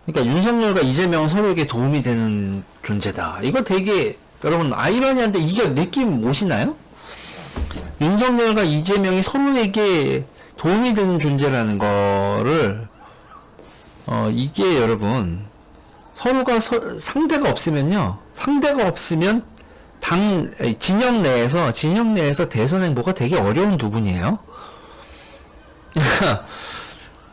그러니까 윤석열과 이재명은 서로에게 도움이 되는 존재다. 이거 되게 여러분 아이러니한데 이게 느낌 오시나요? 윤석열과 이재명이 서로에게 도움이 되는 존재라는 거를 이게 여러분 서로가 상대가 없으면요. 상대가 없으면 진영 내에서 대선 행보가 되게 어려운 두 분이에요.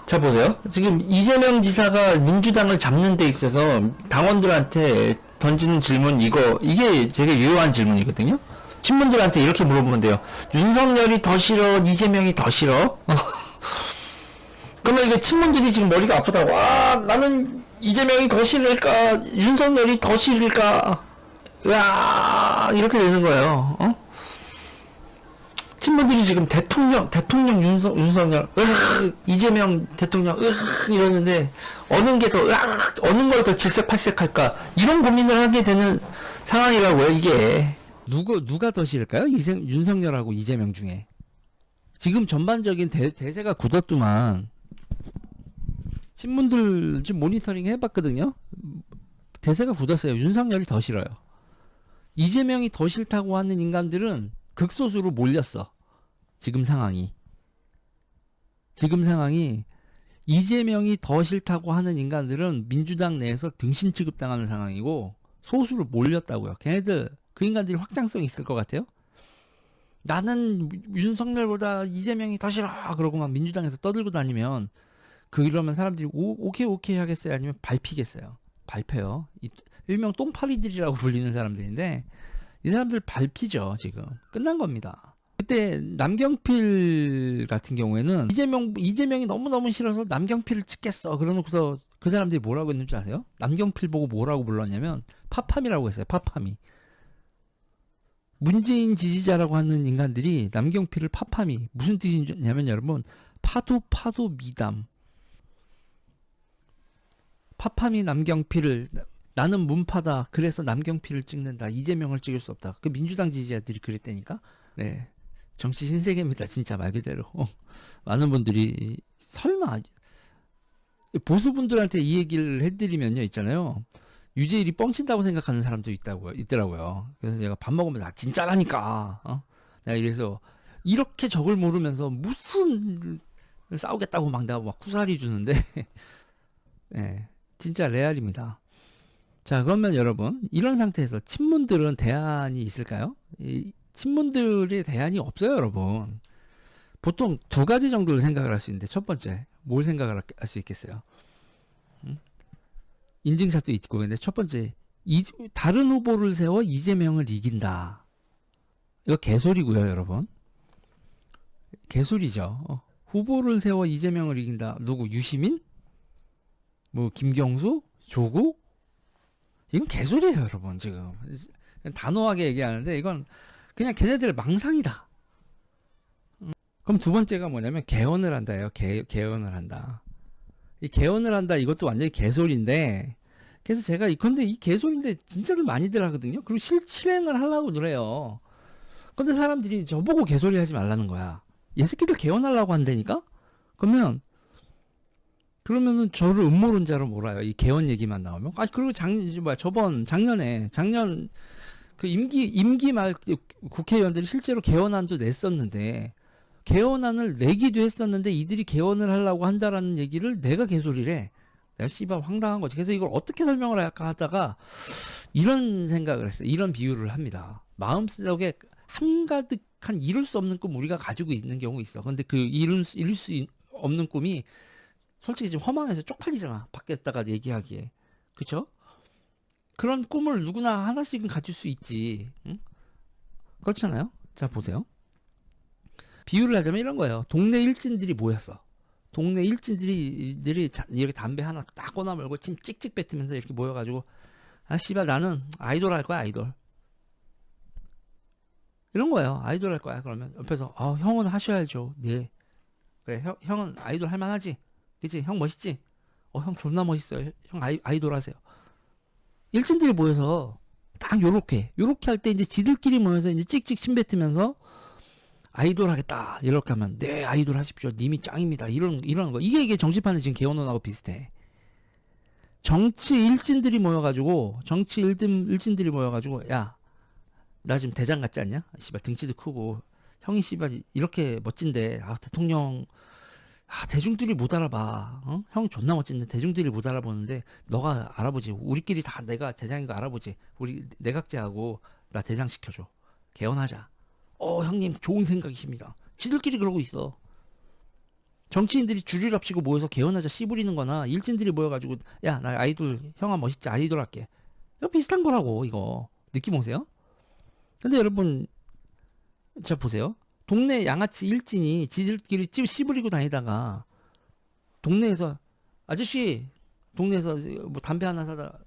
자, 보세요. 지금 이재명 지사가 민주당을 잡는 데 있어서 당원들한테 던지는 질문, 이게 되게 유효한 질문이거든요. 친문들한테 이렇게 물어보면 돼요. 윤석열이 더 싫어? 이재명이 더 싫어? 그러면 이게 친문들이 지금 머리가 아프다고. 나는 이재명이 더 싫을까? 윤석열이 더 싫을까? 이렇게 되는 거예요. 친구들이 지금 대통령 윤석열, 이재명 대통령, 이러는데, 어느 걸 더 질색팔색할까? 이런 고민을 하게 되는 상황이라고요, 이게. 누가 더 싫을까요? 윤석열하고 이재명 중에. 지금 전반적인 대세가 굳었더만, 친문들 지금 모니터링 해봤거든요? 대세가 굳었어요. 윤석열이 더 싫어요. 이재명이 더 싫다고 하는 인간들은 극소수로 몰렸어. 지금 상황이 이재명이 더 싫다고 하는 인간들은 민주당 내에서 등신 취급당하는 상황이고 소수로 몰렸다고요. 걔네들 그 인간들이 확장성이 있을 것 같아요. 나는 윤석열보다 이재명이 더 싫어 그러고 막 민주당에서 떠들고 다니면 그러면 사람들이 오케이 하겠어요? 아니면 밟히겠어요? 밟혀요. 일명 똥파리들이라고 불리는 사람들인데 이 사람들 밟히죠. 지금 끝난 겁니다. 그때 남경필 같은 경우에는 이재명이 너무너무 싫어서 남경필을 찍겠어 그러놓고서 그 사람들이 뭐라고 했는지 아세요? 남경필 보고 뭐라고 불렀냐면 파팜이라고 했어요. 파팜이. 문재인 지지자라고 하는 인간들이 남경필을 파팜이 무슨 뜻이냐면 여러분 파도 미담. 파팜이 남경필을 나는 문파다. 그래서 남경필을 찍는다. 이재명을 찍을 수 없다. 그 민주당 지지자들이 그랬다니까. 네, 정치 신세계입니다. 진짜 말 그대로. 많은 분들이 설마 보수분들한테 이 얘기를 해드리면요, 있잖아요. 유재일이 뻥친다고 생각하는 사람도 있더라고요. 그래서 제가 밥 먹으면 진짜라니까. 내가 이래서 이렇게 적을 모르면서 무슨 싸우겠다고 막 내가 막 쿠사리 주는데, 네, 진짜 레알입니다. 자, 그러면 여러분 이런 상태에서 친문들은 대안이 있을까요? 친문들의 대안이 없어요, 여러분. 보통 두 가지 정도를 생각을 할 수 있는데 첫 번째 뭘 생각을 할 수 있겠어요? 인증샷도 있고 근데 첫 번째 다른 후보를 세워 이재명을 이긴다. 이거 개소리고요, 여러분. 개소리죠. 후보를 세워 이재명을 이긴다. 누구? 유시민? 뭐 김경수? 조국? 이건 개소리예요, 여러분. 지금 단호하게 얘기하는데 이건 그냥 걔네들의 망상이다. 그럼 두 번째가 뭐냐면 개헌을 한다예요. 개헌을 한다. 이 개헌을 한다 이것도 완전히 개소리인데 그래서 제가 근데 이 개소리인데 진짜로 많이들 하거든요. 그리고 실행을 하려고 그래요. 근데 사람들이 저보고 개소리 하지 말라는 거야. 얘 새끼들 개헌하려고 한다니까? 그러면은 저를 음모론자로 몰아요. 이 개헌 얘기만 나오면. 그리고 작년 그 임기 말 국회의원들이 실제로 개헌안도 냈었는데 개헌안을 내기도 했었는데 이들이 개헌을 하려고 한다라는 얘기를 내가 개소리래. 내가 씨발 황당한 거지. 그래서 이걸 어떻게 설명을 할까 하다가 이런 생각을 했어요. 이런 비유를 합니다. 마음속에 한가득한 이룰 수 없는 꿈 우리가 가지고 있는 경우 있어. 근데 그 이룰 수 없는 꿈이 솔직히 지금 허망해서 쪽팔리잖아. 밖에다가 얘기하기에. 그쵸? 그런 꿈을 누구나 하나씩은 가질 수 있지. 응? 그렇잖아요? 자, 보세요. 비유를 하자면 이런 거예요. 동네 일진들이 모였어. 동네 일진들이 이렇게 담배 하나 딱 꺼나 물고 침 찍찍 뱉으면서 이렇게 모여가지고 씨발 나는 아이돌 할 거야, 아이돌. 이런 거예요. 아이돌 할 거야. 그러면 옆에서 형은 하셔야죠. 네. 그래, 형은 아이돌 할 만하지? 그치? 형 멋있지? 형 존나 멋있어요. 형 아이돌 하세요. 일진들이 모여서 딱 요렇게 할 때 이제 지들끼리 모여서 이제 찍찍 침 뱉으면서 아이돌 하겠다. 이렇게 하면 네, 아이돌 하십시오. 님이 짱입니다. 이런 거. 이게 정치판은 지금 개헌론하고 비슷해. 정치 일진들이 모여가지고 야, 나 지금 대장 같지 않냐? 씨발 등치도 크고 형이 씨발 이렇게 멋진데 대통령 대중들이 못 알아봐. 어? 형 존나 멋진데 대중들이 못 알아보는데 너가 알아보지. 우리끼리 다 내가 대장인 거 알아보지. 우리 내각제하고 나 대장 시켜줘. 개헌하자. 형님 좋은 생각이십니다. 지들끼리 그러고 있어. 정치인들이 줄을 합치고 모여서 개헌하자 씨부리는 거나 일진들이 모여가지고 야 나 아이돌 형아 멋있지 아이돌 할게. 이거 비슷한 거라고 이거. 느낌 오세요? 근데 여러분 자 보세요. 동네 양아치 일진이 지들끼리 찌 씨부리고 다니다가 동네에서 아저씨 동네에서 뭐 담배 하나 사다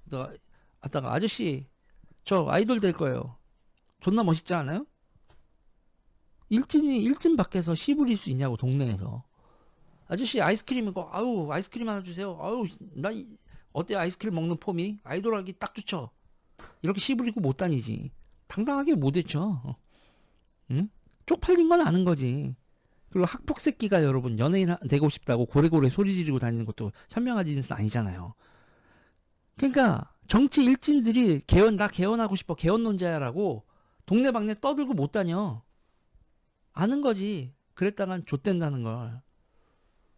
갔다가 아저씨 저 아이돌 될 거예요. 존나 멋있지 않아요? 일진이 일진 밖에서 씨부릴 수 있냐고 동네에서. 아저씨 아이스크림 이거 아유 아이스크림 하나 주세요. 아유 어때 아이스크림 먹는 폼이 아이돌 하기 딱 좋죠. 이렇게 씨부리고 못 다니지. 당당하게 못 외쳐. 응? 쪽팔린 건 아는 거지. 그리고 학폭 새끼가 여러분 연예인 되고 싶다고 고래고래 소리 지르고 다니는 것도 현명한 짓은 아니잖아요. 그러니까 정치 일진들이 나 개헌하고 싶어 개헌론자야라고 동네방네 떠들고 못 다녀. 아는 거지. 그랬다간 좆된다는 걸.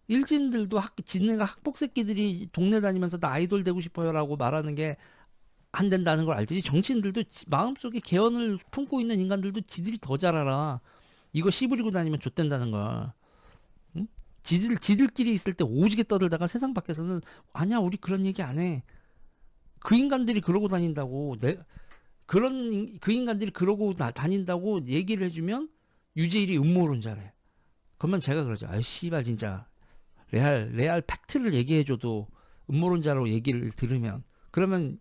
일진들도 지네가 학폭 새끼들이 동네 다니면서 나 아이돌 되고 싶어요라고 말하는 게 안 된다는 걸 알지. 정치인들도 마음속에 개헌을 품고 있는 인간들도 지들이 더 잘 알아. 이거 씨부리고 다니면 좆된다는 걸. 응? 지들끼리 있을 때 오지게 떠들다가 세상 밖에서는 아니야 우리 그런 얘기 안 해. 그 인간들이 그러고 다닌다고 그 인간들이 그러고 다닌다고 얘기를 해주면 유재일이 음모론자래. 그러면 제가 그러죠. 아이 씨발 진짜 레알 팩트를 얘기해줘도 음모론자로 얘기를 들으면 그러면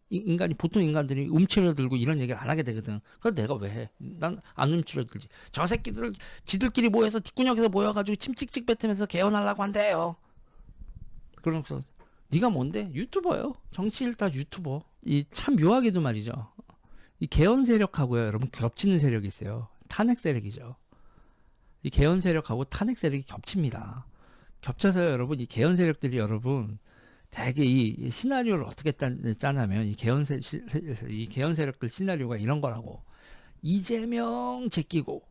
보통 인간들이 움츠러들고 이런 얘기를 안 하게 되거든. 그래서 내가 왜 해? 난 안 움츠러들지. 저 새끼들 지들끼리 모여서 뒷구녕에서 모여가지고 침 찍찍 뱉으면서 개헌하려고 한대요. 그러면서 네가 뭔데? 유튜버요. 정치 일타 유튜버. 이 참 묘하게도 말이죠. 이 개헌 세력하고요, 여러분 겹치는 세력이 있어요. 탄핵 세력이죠. 이 개헌 세력하고 탄핵 세력이 겹칩니다. 겹쳐서 여러분 이 개헌 세력들이 여러분 되게 이 시나리오를 어떻게 짜냐면 이 개헌 세력들 시나리오가 이런 거라고. 이재명 제끼고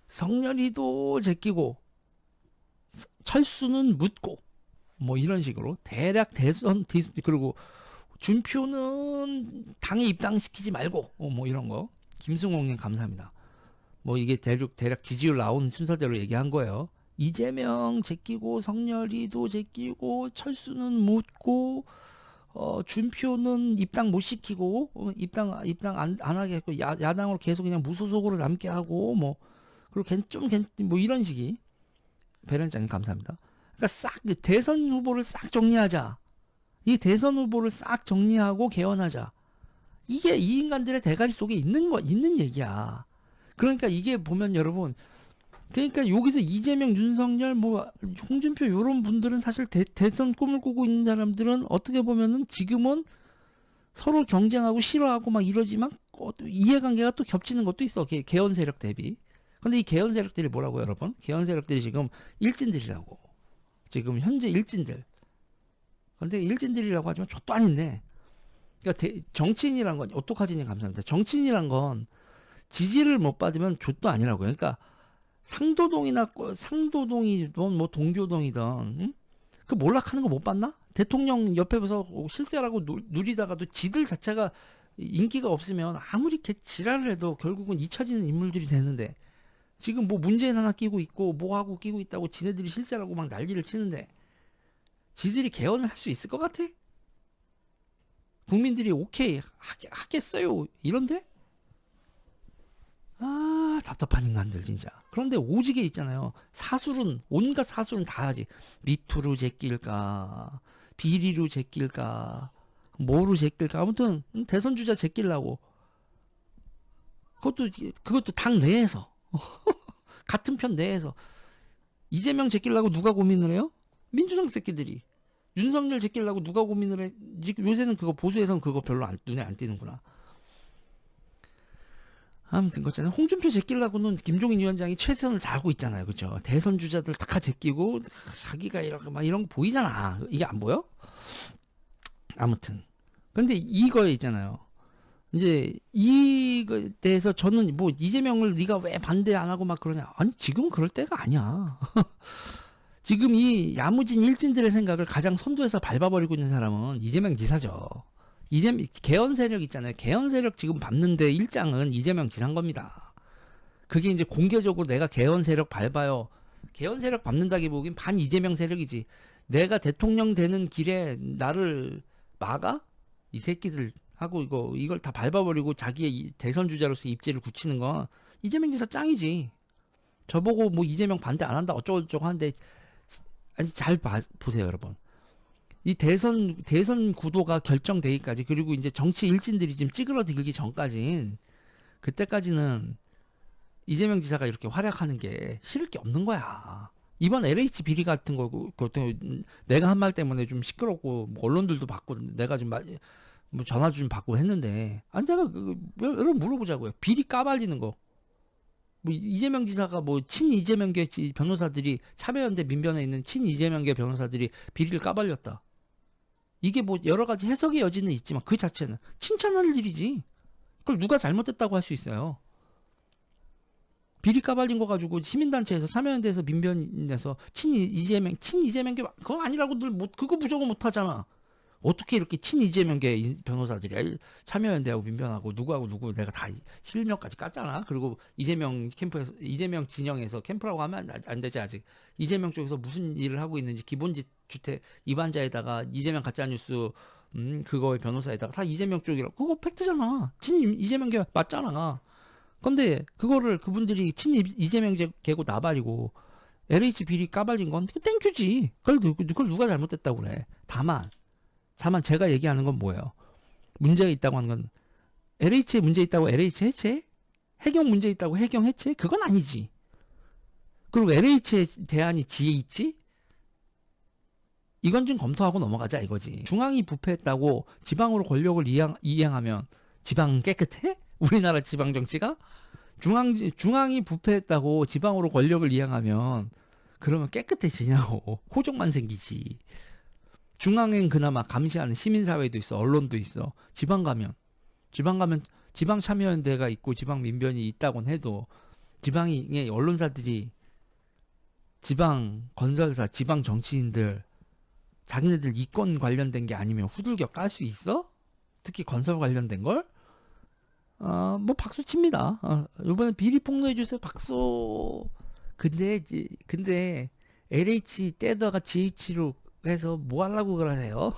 성렬이도 제끼고 철수는 묻고 뭐 이런 식으로 대략 대선 그리고 준표는 당에 입당시키지 말고 뭐 이런 거. 김승홍님 감사합니다. 뭐 이게 대략 지지율 나온 순서대로 얘기한 거예요. 이재명 제끼고 성렬이도 제끼고 철수는 묻고 준표는 입당 못 시키고 입당 안 하게 했고 야당으로 계속 그냥 무소속으로 남게 하고 뭐 그리고 뭐 이런 식이 배련장님 감사합니다. 그러니까 싹 대선 후보를 싹 정리하자. 이 대선 후보를 싹 정리하고 개헌하자. 이게 이 인간들의 대가리 속에 있는 얘기야. 그러니까 이게 보면 여러분 그러니까 여기서 이재명, 윤석열, 뭐 홍준표 이런 분들은 사실 대선 꿈을 꾸고 있는 사람들은 어떻게 보면은 지금은 서로 경쟁하고 싫어하고 막 이러지만 이해관계가 또 겹치는 것도 있어. 개헌 세력 대비. 근데 이 개헌 세력들이 뭐라고 여러분? 개헌 세력들이 지금 일진들이라고. 지금 현재 일진들. 근데 일진들이라고 하지만 족도 아닌데. 그러니까 정치인이란 건 어떡하지니 감사합니다. 정치인이란 건 지지를 못 받으면 족도 아니라고요. 그러니까 상도동이든 뭐 동교동이든 응? 그 몰락하는 거 못 봤나? 대통령 옆에서 실세라고 누리다가도 지들 자체가 인기가 없으면 아무리 지랄을 해도 결국은 잊혀지는 인물들이 되는데 지금 뭐 문재인 하나 끼고 있고 뭐하고 끼고 있다고 지네들이 실세라고 막 난리를 치는데 지들이 개헌을 할 수 있을 것 같아? 국민들이 오케이 하겠어요 이런데? 답답한 인간들 진짜. 그런데 오지게 있잖아요. 온갖 사술은 다 하지. 미투로 제낄까 비리로 제낄까 뭐로 제낄까 아무튼 대선 주자 제끼려고. 그것도 당 내에서 같은 편 내에서 이재명 제끼려고 누가 고민을 해요? 민주당 새끼들이. 윤석열 제끼려고 누가 고민을 해? 요새는 그거 보수에서는 그거 별로 눈에 안 띄는구나. 아무튼 그렇잖아요. 홍준표 제끼려고는 김종인 위원장이 최선을 다하고 있잖아요. 그죠? 대선 주자들 다 제끼고 자기가 이렇게 막 이런 거 보이잖아. 이게 안 보여? 아무튼 근데 이거에 있잖아요. 이제 이거에 대해서 저는 뭐 이재명을 네가 왜 반대 안 하고 막 그러냐. 아니 지금은 그럴 때가 아니야. 지금 이 야무진 일진들의 생각을 가장 선두에서 밟아버리고 있는 사람은 이재명 지사죠. 이재명 개헌 세력 있잖아요. 개헌 세력 지금 밟는데 일장은 이재명 지사인 겁니다. 그게 이제 공개적으로 내가 개헌 세력 밟아요. 개헌 세력 밟는다기보긴 반 이재명 세력이지. 내가 대통령 되는 길에 나를 막아? 이 새끼들 하고 이걸 다 밟아버리고 자기의 대선 주자로서 입지를 굳히는 건 이재명 지사 짱이지. 저보고 뭐 이재명 반대 안 한다 어쩌고저쩌고 하는데 아니 보세요 여러분. 이 대선 구도가 결정되기까지 그리고 이제 정치 일진들이 지금 찌그러들기 전까진 그때까지는 이재명 지사가 이렇게 활약하는 게 싫을 게 없는 거야. 이번 LH 비리 같은 거고 그것도 내가 한 말 때문에 좀 시끄럽고 뭐 언론들도 받고 내가 좀 뭐 전화 좀 받고 했는데 아니 제가 여러분 물어보자고요. 비리 까발리는 거. 뭐 이재명 지사가 뭐 친 이재명계 변호사들이 참여연대 민변에 있는 친 이재명계 변호사들이 비리를 까발렸다. 이게 뭐 여러 가지 해석의 여지는 있지만 그 자체는 칭찬할 일이지. 그걸 누가 잘못했다고 할 수 있어요. 비리 까발린 거 가지고 시민단체에서 참여연대에서 민변에서 친 이재명계 그건 아니라고 그거 부정을 못 하잖아. 어떻게 이렇게 친 이재명계 변호사들이 참여연대하고 민변하고 누구하고 누구 내가 다 실명까지 깠잖아. 그리고 이재명 캠프에서 이재명 진영에서 캠프라고 하면 안 되지 아직. 이재명 쪽에서 무슨 일을 하고 있는지 기본주택 위반자에다가 이재명 가짜뉴스 그거의 변호사에다가 다 이재명 쪽이라고. 그거 팩트잖아. 친 이재명계 맞잖아. 근데 그거를 그분들이 친 이재명계고 나발이고 LH 비리 까발린 건 땡큐지. 그걸 누가 잘못했다고 그래. 다만 제가 얘기하는 건 뭐예요? 문제가 있다고 하는 건 LH에 문제 있다고 LH 해체? 해경 문제 있다고 해경 해체? 그건 아니지. 그리고 LH의 대안이 지혜 있지? 이건 좀 검토하고 넘어가자 이거지. 중앙이 부패했다고 지방으로 권력을 이양하면 지방은 깨끗해? 우리나라 지방 정치가? 중앙이 부패했다고 지방으로 권력을 이양하면 그러면 깨끗해지냐고. 호족만 생기지. 중앙엔 그나마 감시하는 시민사회도 있어. 언론도 있어. 지방 가면 지방 참여연대가 있고 지방 민변이 있다곤 해도 지방의 언론사들이 지방 건설사, 지방 정치인들 자기네들 이권 관련된 게 아니면 후들겨 깔 수 있어? 특히 건설 관련된 걸? 뭐 박수 칩니다. 이번에 비리 폭로해 주세요. 박수. 근데 LH 떼다가 GH로 해서 뭐 하려고 그러세요?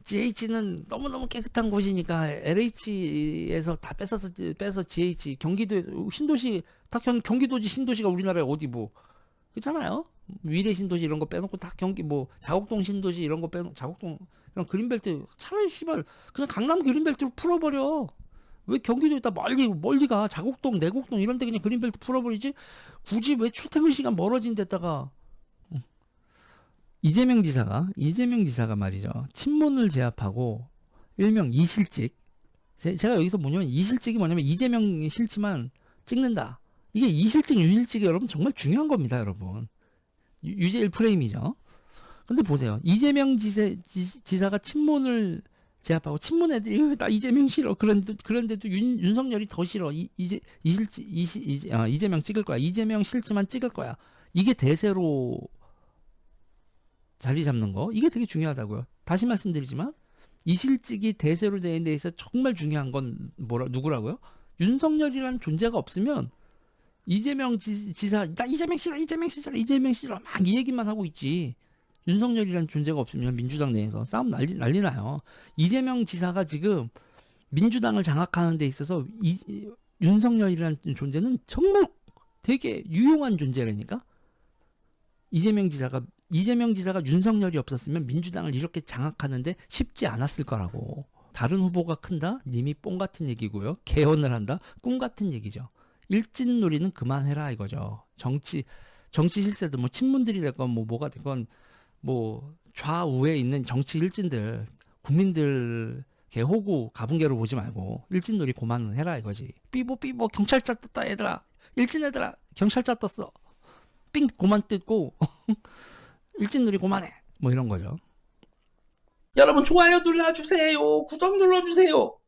GH는 너무너무 깨끗한 곳이니까 LH에서 다 빼서 GH 경기도 신도시 다 경기도지 신도시가 우리나라에 어디 뭐 그렇잖아요. 위례 신도시 이런 거 빼놓고 다 경기 뭐 자곡동 신도시 이런 거 빼놓고 자곡동 이런 그린벨트 차라리 씨발 그냥 강남 그린벨트로 풀어버려. 왜 경기도에다 멀리 가 자곡동 내곡동 이런 데 그냥 그린벨트 풀어버리지. 굳이 왜 출퇴근 시간 멀어진 데다가 이재명 지사가 말이죠. 친문을 제압하고 일명 이실직. 제가 여기서 뭐냐면 이실직이 뭐냐면 이재명이 싫지만 찍는다. 이게 이실직 유실직이 여러분 정말 중요한 겁니다, 여러분. 유재일 프레임이죠. 근데 보세요. 이재명 지사가 친문을 제압하고 친문 애들이 나 이재명 싫어. 그런데도 윤석열이 더 싫어. 이재명 찍을 거야. 이재명 싫지만 찍을 거야. 이게 대세로 자리 잡는 거 이게 되게 중요하다고요. 다시 말씀드리지만 이실직이 대세로 되는 데에서 정말 중요한 건 누구라고요? 윤석열이라는 존재가 없으면 이재명 지사 나 이재명 싫어 막 이 얘기만 하고 있지. 윤석열이라는 존재가 없으면 민주당 내에서 싸움 난리 나요. 이재명 지사가 지금 민주당을 장악하는 데 있어서 윤석열이라는 존재는 정말 되게 유용한 존재라니까. 이재명 지사가 윤석열이 없었으면 민주당을 이렇게 장악하는데 쉽지 않았을 거라고. 다른 후보가 큰다? 님이 뽕 같은 얘기고요. 개헌을 한다? 꿈 같은 얘기죠. 일진놀이는 그만해라 이거죠. 정치 실세도 뭐 친문들이 됐건 뭐가 됐건 뭐 좌우에 있는 정치 일진들 국민들 개호구 가분개로 보지 말고 일진놀이 그만해라 이거지. 삐보 경찰차 떴다 얘들아. 일진 애들아 경찰차 떴어. 삥 그만 뜯고 일진놀이 그만해 뭐 이런 거죠. 여러분 좋아요 눌러주세요. 구독 눌러주세요.